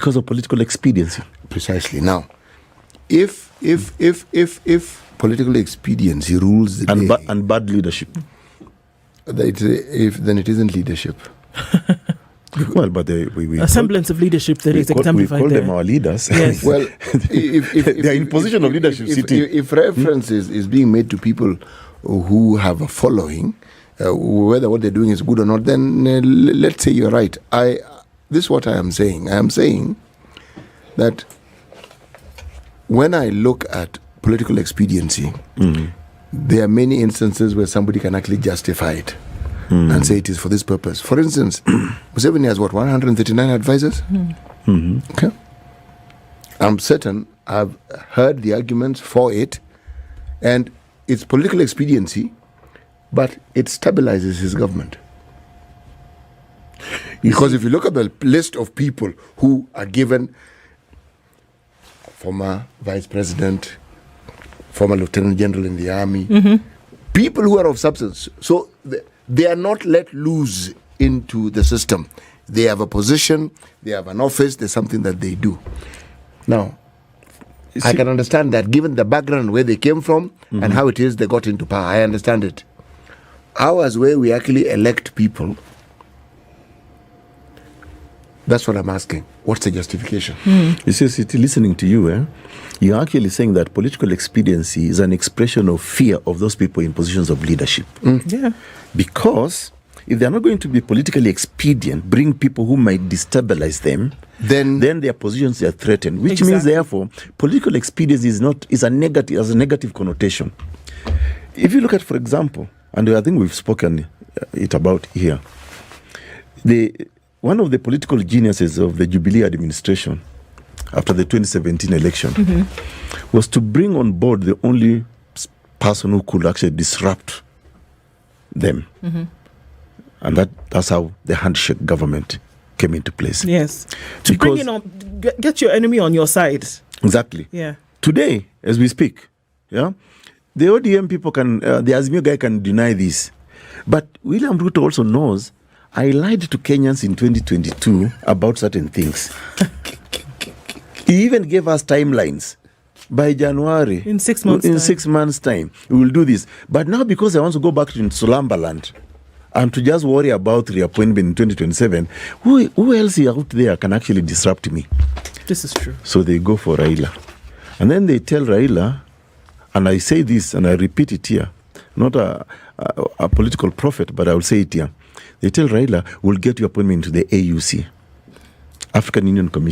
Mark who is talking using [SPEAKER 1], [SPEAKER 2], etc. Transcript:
[SPEAKER 1] Because of political expediency.
[SPEAKER 2] Precisely. Now, if political expediency rules the day,
[SPEAKER 1] and bad leadership,
[SPEAKER 2] then it isn't leadership.
[SPEAKER 1] Well, but
[SPEAKER 3] a semblance of leadership that is exemplified
[SPEAKER 1] we call
[SPEAKER 3] there.
[SPEAKER 1] them our leaders.
[SPEAKER 3] Yes.
[SPEAKER 2] Well,
[SPEAKER 1] they are in position of leadership.
[SPEAKER 2] If reference is being made to people who have a following, whether what they're doing is good or not, then let's say you're right. This is what I am saying. I am saying that when I look at political expediency, there are many instances where somebody can actually justify it and say it is for this purpose. For instance, Museveni has 139 advisors? Okay. I'm certain I've heard the arguments for it, and it's political expediency, but it stabilizes his government. Because if you look at the list of people who are given former vice president, former lieutenant general in the army, people who are of substance, so they are not let loose into the system. They have a position, they have an office, there's something that they do. Now, I can understand that given the background where they came from and how it is they got into power. I understand it. Ours, where we actually elect people, that's what I'm asking. What's the justification?
[SPEAKER 1] You see, listening to you, you're actually saying that political expediency is an expression of fear of those people in positions of leadership.
[SPEAKER 3] Yeah.
[SPEAKER 1] Because if they're not going to be politically expedient, bring people who might destabilize them, then their positions are threatened. Which means, therefore, political expediency has a negative connotation. If you look at, for example, and I think we've spoken it about here, one of the political geniuses of the Jubilee administration after the 2017 election was to bring on board the only person who could actually disrupt them. And that's how the handshake government came into place.
[SPEAKER 3] Yes. To bring get your enemy on your side.
[SPEAKER 1] Exactly.
[SPEAKER 3] Yeah.
[SPEAKER 1] Today, as we speak, the ODM people the Azimio guy can deny this. But William Ruto also knows I lied to Kenyans in 2022 about certain things. He even gave us timelines. By January,
[SPEAKER 3] in 6 months'
[SPEAKER 1] in
[SPEAKER 3] time.
[SPEAKER 1] 6 months' time, we will do this. But now, because I want to go back to Sulambaland and to just worry about reappointment in 2027, who else out there can actually disrupt me?
[SPEAKER 3] This is true.
[SPEAKER 1] So they go for Raila. And then they tell Raila, and I say this and I repeat it here, not a political prophet, but I will say it here. They tell Raila, we'll get your appointment to the AUC, African Union Commission.